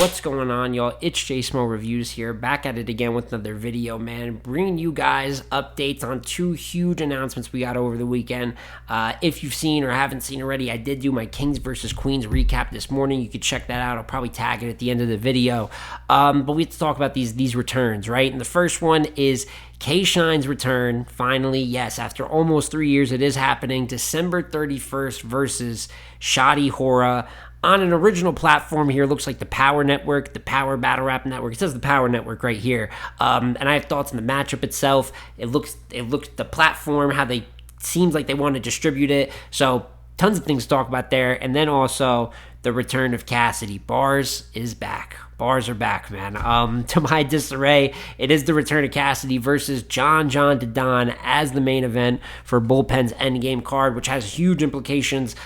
What's going on, y'all? It's J Smo Reviews here, back at it again with another video, man. Bringing you guys updates on two huge announcements we got over the weekend. If you've seen or haven't seen already, I did do my Kings versus Queens recap this morning. You could check that out. I'll probably tag it at the end of the video. But we have to talk about these returns, right? And the first one is KShine's return. Finally, yes, after almost 3 years, it is happening. December 31st versus Shotty Horroh. On an original platform here, looks like the Power Network, the Power Battle Rap Network. It says the Power Network right here. And I have thoughts on the matchup itself. It looks the platform, how they seems like they want to distribute it. So tons of things to talk about there. And then also the return of Cassidy. Bars is back. Bars are back, man. To my disarray, it is the return of Cassidy versus John to Don as the main event for Bullpen's Endgame card, which has huge implications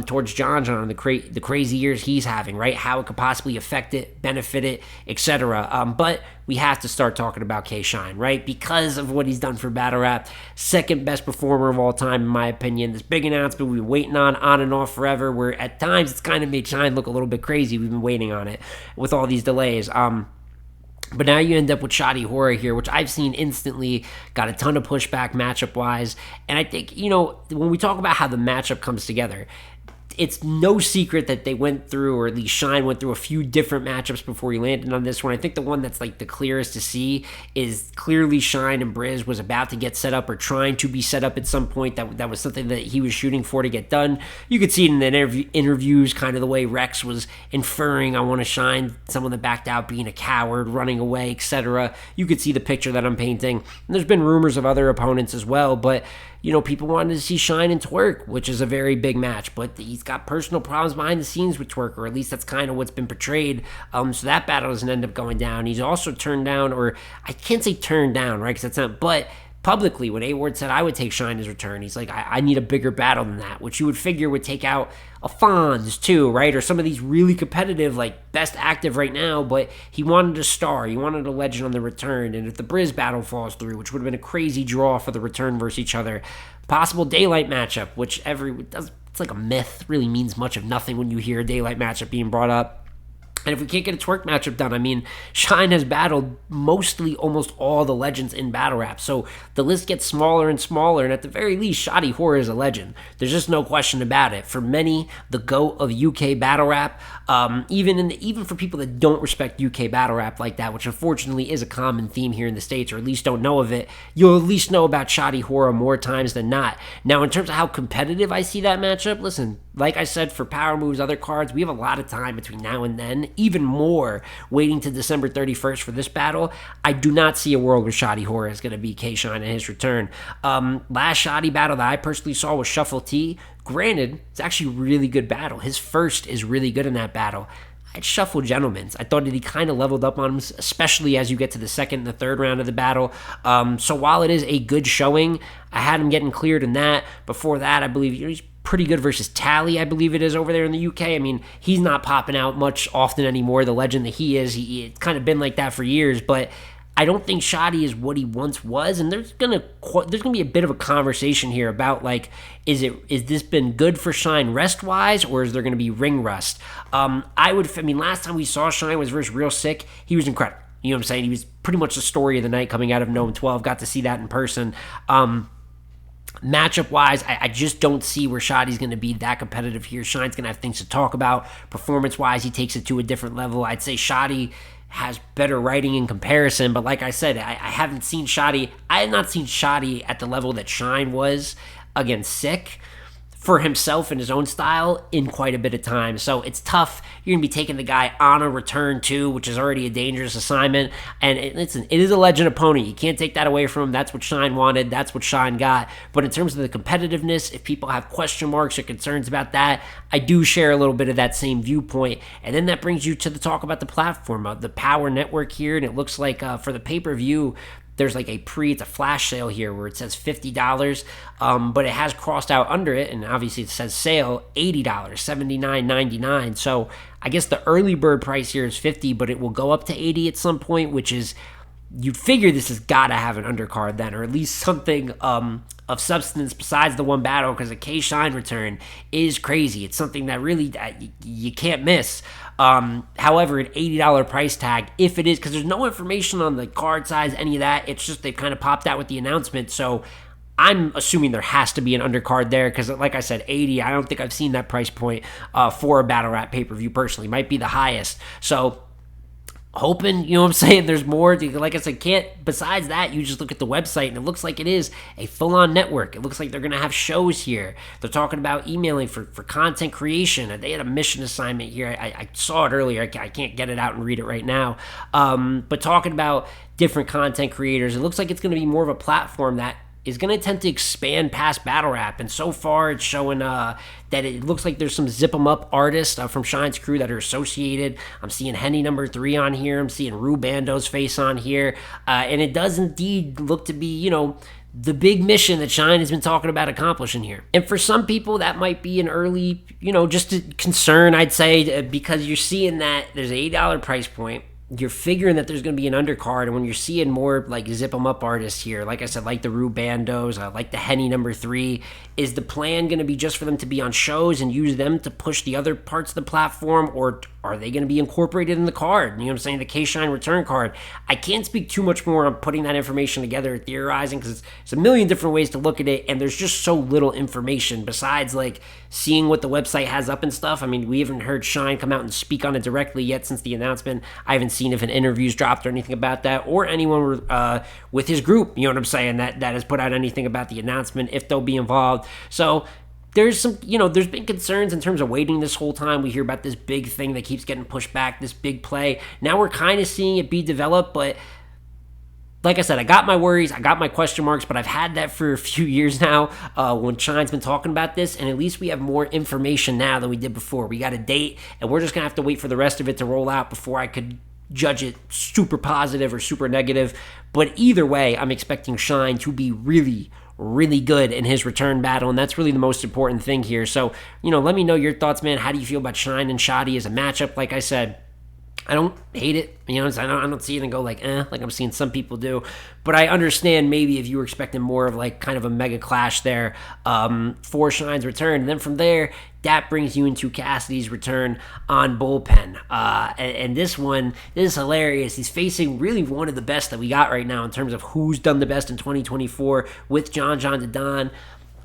towards John and the crazy years he's having, right? How it could possibly affect it, benefit it, etc. But we have to start talking about KShine, right? Because of what he's done for Battle Rap. Second best performer of all time, in my opinion. This big announcement we've been waiting on and off forever, where at times it's kind of made Shine look a little bit crazy. We've been waiting on it with all these delays. But now you end up with Shotty Horroh here, which I've seen instantly, got a ton of pushback matchup-wise. And I think, when we talk about how the matchup comes together, it's no secret that they went through, or at least Shine went through a few different matchups before he landed on this one. I think the one that's like the clearest to see is clearly Shine and Briz was about to get set up, or trying to be set up at some point. That was something that he was shooting for to get done. You could see it in the interviews, kind of the way Rex was inferring, I want to Shine, someone that backed out, being a coward, running away, etc. You could see the picture that I'm painting. And there's been rumors of other opponents as well, but people wanted to see Shine and Twerk, which is a very big match, but he's got personal problems behind the scenes with Twerk, or at least that's kind of what's been portrayed. So that battle doesn't end up going down. He's also turned down, or I can't say turned down, right? Because that's not, but publicly, when A-Ward said I would take Shine as return, he's like, I need a bigger battle than that, which you would figure would take out a Fonz too, right? Or some of these really competitive, like best active right now, but he wanted a star. He wanted a legend on the return. And if the Briz battle falls through, which would have been a crazy draw for the return versus each other, possible daylight matchup, which it's like a myth, really means much of nothing when you hear a daylight matchup being brought up. And if we can't get a Twerk matchup done, I mean, Shine has battled mostly almost all the legends in Battle Rap. So the list gets smaller and smaller, and at the very least, Shotty Horroh is a legend. There's just no question about it. For many, the GOAT of UK Battle Rap, even for people that don't respect UK Battle Rap like that, which unfortunately is a common theme here in the States, or at least don't know of it, you'll at least know about Shotty Horroh more times than not. Now, in terms of how competitive I see that matchup, listen, like I said, for Power Moves, other cards, we have a lot of time between now and then, even more waiting to December 31st for this battle. I do not see a world where Shotty Horroh is going to be KShine in his return. Last Shotty battle that I personally saw was Shuffle T. Granted, it's actually a really good battle. His first is really good in that battle. I'd Shuffle Gentleman's. I thought that he kind of leveled up on him, especially as you get to the second and the third round of the battle. So while it is a good showing, I had him getting cleared in that. Before that, I believe he's pretty good versus Tally, I believe it is, over there in the UK. I mean, he's not popping out much often anymore, the legend that he is. It's kind of been like that for years, but I don't think Shotty is what he once was, and there's gonna be a bit of a conversation here about, like, is this been good for Shine rest wise, or is there gonna be ring rust? Last time we saw Shine was versus Real Sick. He was incredible. You know what I'm saying? He was pretty much the story of the night coming out of Gnome 12. Got to see that in person. Matchup-wise, I just don't see where Shotty's going to be that competitive here. Shine's going to have things to talk about. Performance-wise, he takes it to a different level. I'd say Shotty has better writing in comparison, but like I said, I haven't seen Shotty. I have not seen Shotty at the level that Shine was against Sick for himself and his own style in quite a bit of time. So it's tough. You're going to be taking the guy on a return too, which is already a dangerous assignment. And it is a legend opponent. You can't take that away from him. That's what Shine wanted. That's what Shine got. But in terms of the competitiveness, if people have question marks or concerns about that, I do share a little bit of that same viewpoint. And then that brings you to the talk about the platform, the Power Network here. And it looks like for the pay-per-view, there's like it's a flash sale here where it says $50, but it has crossed out under it, and obviously it says sale $80, $79.99. So I guess the early bird price here is $50, but it will go up to $80 at some point, which is you'd figure this has got to have an undercard then, or at least something of substance besides the one battle, because a KShine return is crazy. It's something that really you can't miss. However, an $80 price tag, if it is, because there's no information on the card size, any of that. It's just they've kind of popped out with the announcement. So I'm assuming there has to be an undercard there, because like I said, 80, I don't think I've seen that price point for a battle rap pay-per-view personally. Might be the highest. So hoping, you know what I'm saying, there's more. Like I said, besides that, you just look at the website and it looks like it is a full-on network. It looks like they're going to have shows here. They're talking about emailing for content creation. They had a mission assignment here. I saw it earlier. I can't get it out and read it right now. But talking about different content creators, it looks like it's going to be more of a platform that is going to tend to expand past battle rap. And so far, it's showing that it looks like there's some zip 'em up artists from Shine's crew that are associated. I'm seeing Henny number 3 on here. I'm seeing Rue Bando's face on here. And it does indeed look to be, the big mission that Shine has been talking about accomplishing here. And for some people, that might be an early, just a concern, I'd say, because you're seeing that there's an $8 price point. You're figuring that there's going to be an undercard, and when you're seeing more like zip 'em up artists here, like I said, like the Rue Bandos, like the Henny number 3, is the plan going to be just for them to be on shows and use them to push the other parts of the platform, or are they going to be incorporated in the card? You know what I'm saying? The KShine return card. I can't speak too much more on putting that information together, theorizing, because it's a million different ways to look at it, and there's just so little information besides like seeing what the website has up and stuff. I mean, we haven't heard Shine come out and speak on it directly yet since the announcement. I haven't seen if an interview's dropped or anything about that, or anyone with his group, you know what I'm saying, that has put out anything about the announcement, if they'll be involved. So there's some, there's been concerns in terms of waiting this whole time. We hear about this big thing that keeps getting pushed back, this big play. Now we're kind of seeing it be developed, but like I said, I got my worries, I got my question marks, but I've had that for a few years now when Shine's been talking about this, and at least we have more information now than we did before. We got a date, and we're just going to have to wait for the rest of it to roll out before I could judge it super positive or super negative. But either way, I'm expecting Shine to be really, really good in his return battle, and that's really the most important thing here. So, let me know your thoughts, man. How do you feel about Shine and Shotty as a matchup? Like I said, I don't hate it. I don't see it and go like I'm seeing some people do. But I understand maybe if you were expecting more of like kind of a mega clash there for Shine's return. And then from there, that brings you into Cassidy's return on Bullpen. And this is hilarious. He's facing really one of the best that we got right now in terms of who's done the best in 2024 with John Dodon.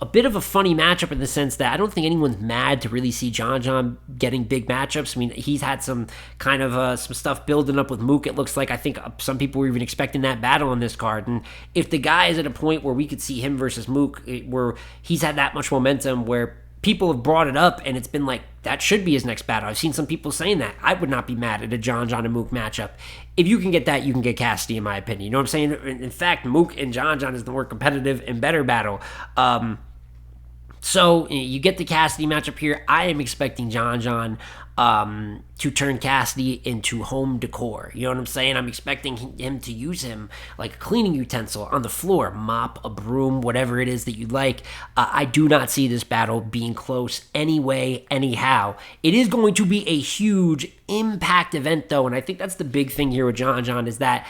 A bit of a funny matchup in the sense that I don't think anyone's mad to really see John getting big matchups. I mean, he's had some kind of some stuff building up with Mook. It looks like, I think some people were even expecting that battle on this card. And if the guy is at a point where we could see him versus Mook, where he's had that much momentum, where people have brought it up and it's been like, that should be his next battle. I've seen some people saying that. I would not be mad at a John and Mook matchup. If you can get that, you can get Cassidy, in my opinion. You know what I'm saying? In fact, Mook and John is the more competitive and better battle. So you get the Cassidy matchup here. I am expecting John to turn Cassidy into home decor. You know what I'm saying? I'm expecting him to use him like a cleaning utensil on the floor, mop, a broom, whatever it is that you like. I do not see this battle being close anyway, anyhow. It is going to be a huge impact event, though, and I think that's the big thing here with John is that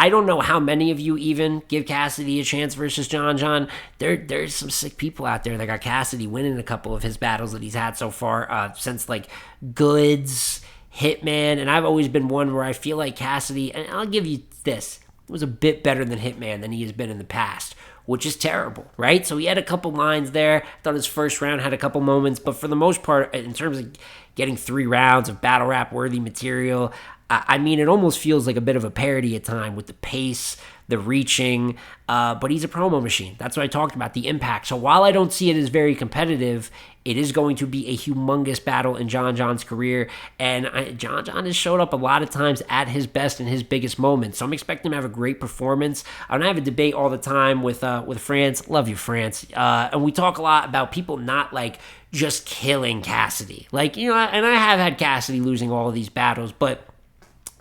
I don't know how many of you even give Cassidy a chance versus John. There's some sick people out there that got Cassidy winning a couple of his battles that he's had so far, since like Goods, Hitman, and I've always been one where I feel like Cassidy, and I'll give you this, was a bit better than Hitman than he has been in the past, which is terrible, right? So he had a couple lines there. I thought his first round had a couple moments, but for the most part, in terms of getting 3 rounds of battle rap worthy material, I mean, it almost feels like a bit of a parody at time with the pace, the reaching, but he's a promo machine. That's what I talked about, the impact. So while I don't see it as very competitive, it is going to be a humongous battle in John's career, and John has showed up a lot of times at his best in his biggest moments. So I'm expecting him to have a great performance. I have a debate all the time with France. Love you, France. And we talk a lot about people not like just killing Cassidy. Like, and I have had Cassidy losing all of these battles, but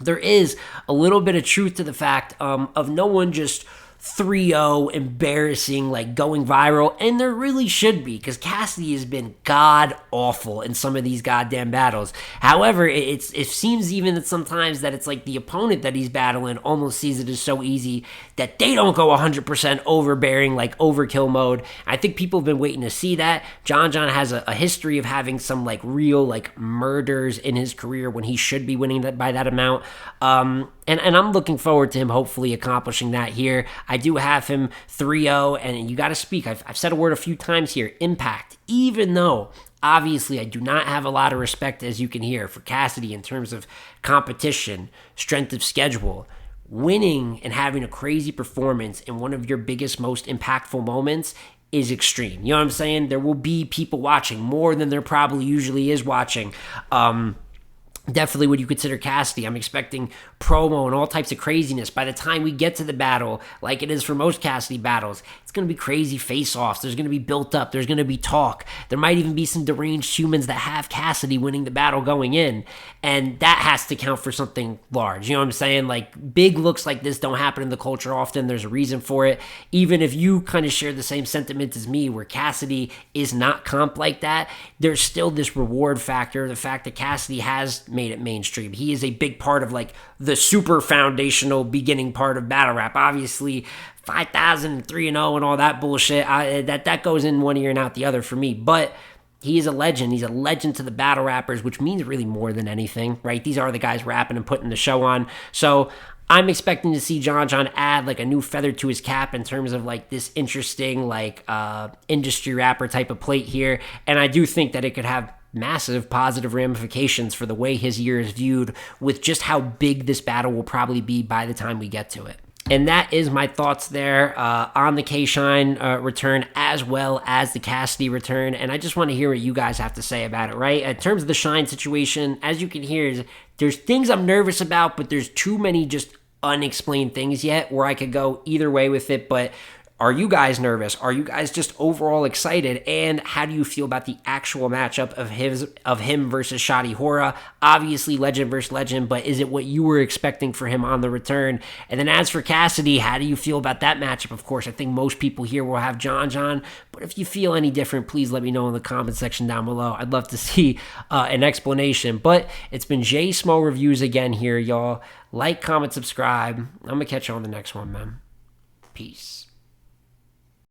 there is a little bit of truth to the fact of no one just 3-0, embarrassing, like going viral, and there really should be, because Cassidy has been god awful in some of these goddamn battles. However, it seems even that sometimes that it's like the opponent that he's battling almost sees it as so easy that they don't go 100% overbearing, like overkill mode. I think people have been waiting to see that. John has a history of having some like real like murders in his career when he should be winning that by that amount. And I'm looking forward to him hopefully accomplishing that here. I do have him 3-0, and you got to speak. I've said a word a few times here. Impact. Even though, obviously, I do not have a lot of respect, as you can hear, for Cassidy in terms of competition, strength of schedule, winning and having a crazy performance in one of your biggest, most impactful moments is extreme. You know what I'm saying? There will be people watching more than there probably usually is watching. Definitely what you consider Cassidy. I'm expecting promo and all types of craziness. By the time we get to the battle, like it is for most Cassidy battles, it's going to be crazy face-offs. There's going to be built up. There's going to be talk. There might even be some deranged humans that have Cassidy winning the battle going in. And that has to count for something large. You know what I'm saying? Like, big looks like this don't happen in the culture often. There's a reason for it. Even if you kind of share the same sentiment as me, where Cassidy is not comp like that, there's still this reward factor. The fact that Cassidy has made it mainstream. He is a big part of like the super foundational beginning part of battle rap. Obviously, 5,000, 3-0 and all that bullshit, that goes in one ear and out the other for me. But he is a legend. He's a legend to the battle rappers, which means really more than anything, right? These are the guys rapping and putting the show on. So I'm expecting to see John add like a new feather to his cap in terms of like this interesting like industry rapper type of plate here. And I do think that it could have massive positive ramifications for the way his year is viewed, with just how big this battle will probably be by the time we get to it. And that is my thoughts there on the KShine return, as well as the Cassidy return. And I just want to hear what you guys have to say about it, right? In terms of the Shine situation, as you can hear, there's things I'm nervous about, but there's too many just unexplained things yet where I could go either way with it. But are you guys nervous? Are you guys just overall excited? And how do you feel about the actual matchup of him versus Shotty Horroh? Obviously, legend versus legend, but is it what you were expecting for him on the return? And then as for Cassidy, how do you feel about that matchup? Of course, I think most people here will have John, but if you feel any different, please let me know in the comment section down below. I'd love to see an explanation. But it's been J Small Reviews again here, y'all. Like, comment, subscribe. I'm going to catch you on the next one, man. Peace.